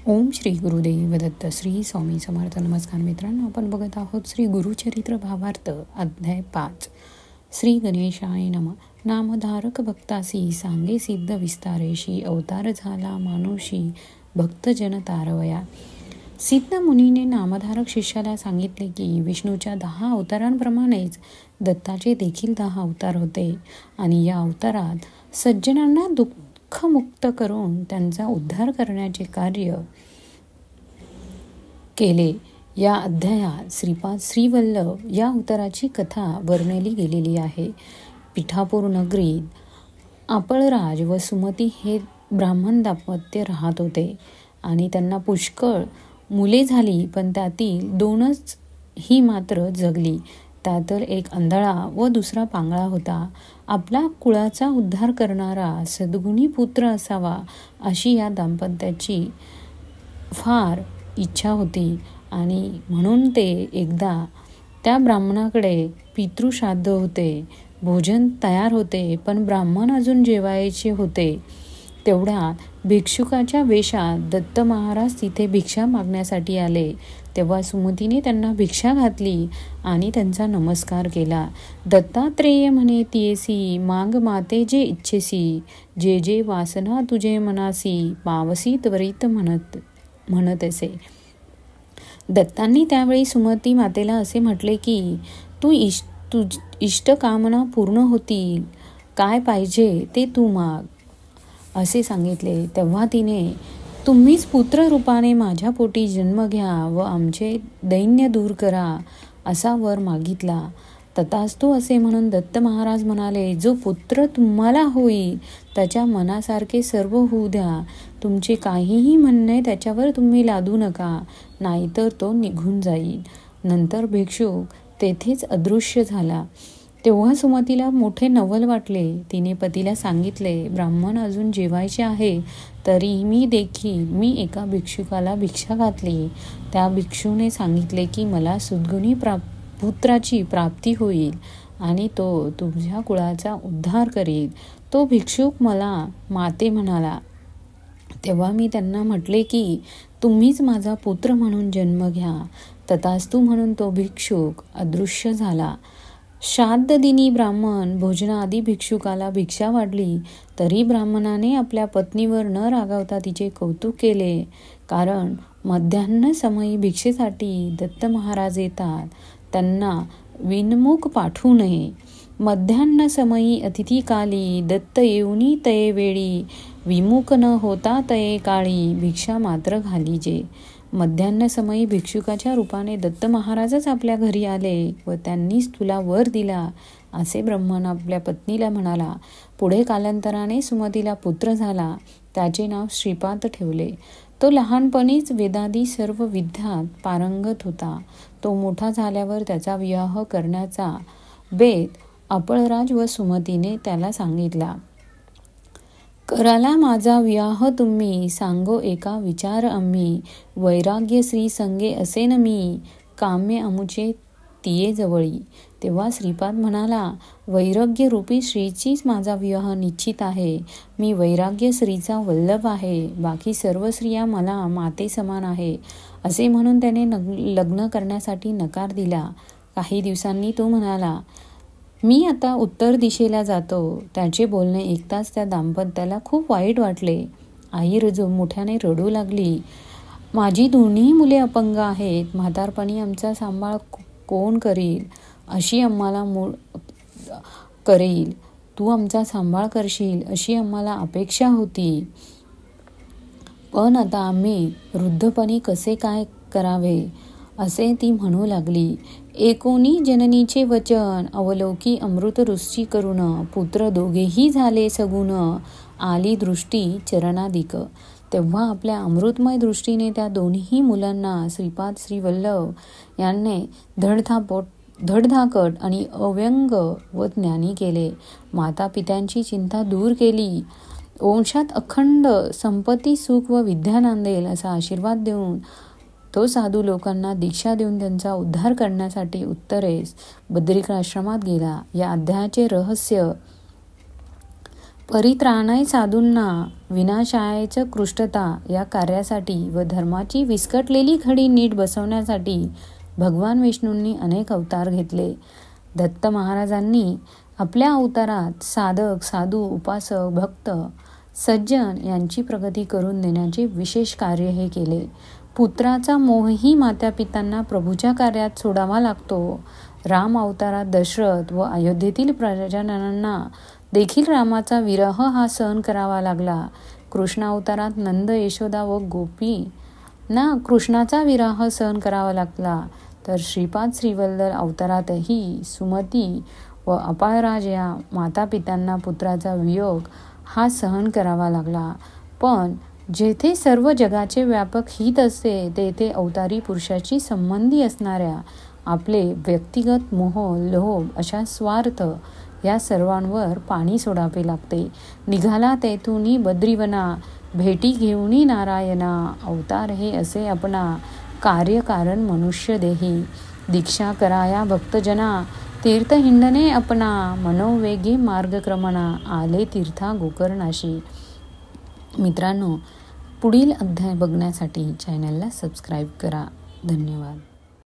ओम श्री गुरुदेव दत्त. श्री स्वामी समर्थ. नमस्कार मित्रांनो, आपण बघत आहोत श्री गुरुचरित्र भावार्थ अध्याय 5. श्री गणेशाय नमः. नामधारक भक्तासी सांगे सिद्ध विस्तारेशी, अवतार झाला मानुषी भक्तजन तारवया. सिद्ध मुनीने नामधारक शिष्याला सांगितले की विष्णूच्या 10 अवतारांप्रमाणेच दत्ताचे देखील 10 अवतार होते आणि या अवतारात सज्जनांना दुःखमुक्त करून त्यांचा उद्धार करण्याचे कार्य केले. या अध्यायात श्रीपाद श्रीवल्लभ या अवताराची कथा वर्णिली गेलेली आहे. पिठापूर नगरीत आपळराज व सुमती हे ब्राह्मण दाम्पत्य राहत होते आणि त्यांना पुष्कळ मुले झाली, पण त्यातील 2च ही मात्र जगली. त्यात एक आंधळा व दुसरा पांगळा होता. आपला कुळाचा उद्धार करणारा सद्गुणी पुत्र असावा अशी या दाम्पत्याची फार इच्छा होती आणि म्हणून ते एकदा त्या ब्राह्मणाकडे पितृश्राद्ध होते. भोजन तयार होते, पण ब्राह्मण अजून जेवायचे होते. तेवढ्यात भिक्षुकाच्या वेशात दत्त महाराज तिथे भिक्षा मागण्यासाठी आले. तेव्हा सुमतीने त्यांना भिक्षा घातली आणि त्यांचा नमस्कार केला. दत्तात्रेय म्हणे तियेसी, माग माते जे इच्छेसी, जे जे वासना तुझे मनासी, पावसी त्वरित म्हणतसे. दत्तांनी त्यावेळी सुमती मातेला असे म्हटले की तू इष्टकामना पूर्ण होतील, काय पाहिजे ते तू माग असे सांगितले. तेव्हा तिने तुम्हीच पुत्र रूपाने माझ्या पोटी जन्म घ्या व आमचे दैन्य दूर करा असा वर मागितला. तथास्तु असे म्हणून दत्त महाराज म्हणाले, जो पुत्र तुम्हाला होईल त्याच्या मनासारखे सर्व होऊ द्या. तुमचे काहीही म्हणणे त्याच्यावर तुम्ही लादू नका, नाहीतर तो निघून जाईल. नंतर भिक्षुक तेथेच अदृश्य झाला. तेव्हा सुमतीला मोठे नवल वाटले. तिने पतीला सांगितले, ब्राह्मण अजून जेवायचे आहे, तरी मी एका भिक्षुकाला भिक्षा घातली. त्या भिक्षूने सांगितले की मला सद्गुणी पुत्राची प्राप्ती होईल आणि तो तुझ्या कुळाचा उद्धार करील. तो भिक्षुक मला माते म्हणाला. तेव्हा मी त्यांना म्हटले की तुम्हीच माझा पुत्र म्हणून जन्म घ्या. तथास्तु म्हणून तो भिक्षुक अदृश्य झाला. श्राद्ध दिनी ब्राह्मण भोजनाआधी भिक्षुकाला भिक्षा वाढली, तरी ब्राह्मणाने आपल्या पत्नीवर न रागावता तिचे कौतुक केले. कारण मध्यान्ह समयी भिक्षेसाठी दत्त महाराज येतात, त्यांना विनमुख पाठवू नये. मध्यान्ह समयी अतिथीकाली दत्त येऊनी तये वेळी, विमुख न होता तये काळी भिक्षा मात्र घालीजे. मध्यान्ह समयी भिक्षुकाच्या रूपाने दत्त महाराजच आपल्या घरी आले व त्यांनीच तुला वर दिला असे ब्राह्मण आपल्या पत्नीला म्हणाला. पुढे कालांतराने सुमतीला पुत्र झाला. त्याचे नाव श्रीपाद ठेवले. तो लहानपणीच वेदादी सर्व विद्यात पारंगत होता. तो मोठा झाल्यावर त्याचा विवाह करण्याचा बेत आपळराज व सुमतीने त्याला सांगितला. कराला माझा विवाह तुम्ही, सांगो एका विचार आम्ही, वैराग्य श्री संगे असेन मी, काम्य अमुचे तिये जवळी. तेव्हा श्रीपाद म्हणाला, वैराग्य रूपी श्रीचीच माझा विवाह निश्चित आहे. मी वैराग्य श्रीचा वल्लभ आहे. बाकी सर्व स्त्रिया मला माते समान आहे. असे म्हणून त्याने लग्न करण्यासाठी नकार दिला. काही दिवसांनी तो म्हणाला, मी आता उत्तर दिशेला जातो. त्याचे बोलणे ऐकताच त्या दाम्पत्याला खूप वाईट वाटले. आई मोठ्याने रडू लागली. माझी दोन्ही मुले अपंग आहेत. म्हातारपणी आमचा सांभाळ कोण करील? अशी आम्हाला करेल. तू आमचा सांभाळ करशील अशी आम्हाला अपेक्षा होती. पण आता आम्ही वृद्धपणी कसे काय करावे असे ती म्हणू लागली. एकोणी जननीचे वचन, अवलोकी अमृत रुची करुण, पुत्र दोघेही झाले सगुण, आली दृष्टी चरणाधिक. तेव्हा आपल्या अमृतमय दृष्टीने त्या दोन्ही मुलांना श्रीपाद श्रीवल्लभ यांनी धडधाकट आणि अव्यंग व ज्ञानी केले. माता पित्यांची चिंता दूर केली. वंशात अखंड संपत्ती सुख व विद्या नांदेल असा आशीर्वाद देऊन तो साधू लोकांना दीक्षा देऊन त्यांचा उद्धार करण्यासाठी उत्तरेस बद्रिकाश्रमात गेला. या अध्यायाचे रहस्य परित्राणाय साधूंना विनाशायचं कृष्टता या कार्यासाठी व धर्माची विस्कटलेली घडी नीट बसवण्यासाठी भगवान विष्णूंनी अनेक अवतार घेतले. दत्त महाराजांनी आपल्या अवतारात साधक, साधू, उपासक, भक्त, सज्जन यांची प्रगती करून देण्याचे विशेष कार्य हे केले. पुत्राचा मोहही मातापित्यांना प्रभूच्या कार्यात सोडावा लागतो. राम अवतारात दशरथ व अयोध्येतील प्रजाजनांना देखील रामाचा विरह हा सहन करावा लागला. कृष्ण अवतारात नंद, यशोदा व गोपींना कृष्णाचा विरह सहन करावा लागला. तर श्रीपाद श्रीवल्लभ अवतारातही सुमती व अपाळराज या मातापित्यांना पुत्राचा वियोग हा सहन करावा लागला. पण जेथे सर्व जगाचे व्यापक हित असते तेथे अवतारी पुरुषाशी संबंधी असणाऱ्या आपले व्यक्तिगत मोह, लोभ अशा स्वार्थ या सर्वांवर पाणी सोडावे लागते. निघाला तेथुनी बद्रीवना, भेटी घेऊनी नारायणा. अवतार हे असे आपणा, कार्यकारण मनुष्य देही. दीक्षा कराया भक्तजना, तीर्थ हिंडणे आपणा. मनोवेगी मार्गक्रमणा, आले तीर्था गोकर्णाशी. मित्रांनो, पुढील अध्याय बघण्यासाठी चॅनलला सबस्क्राईब करा. धन्यवाद.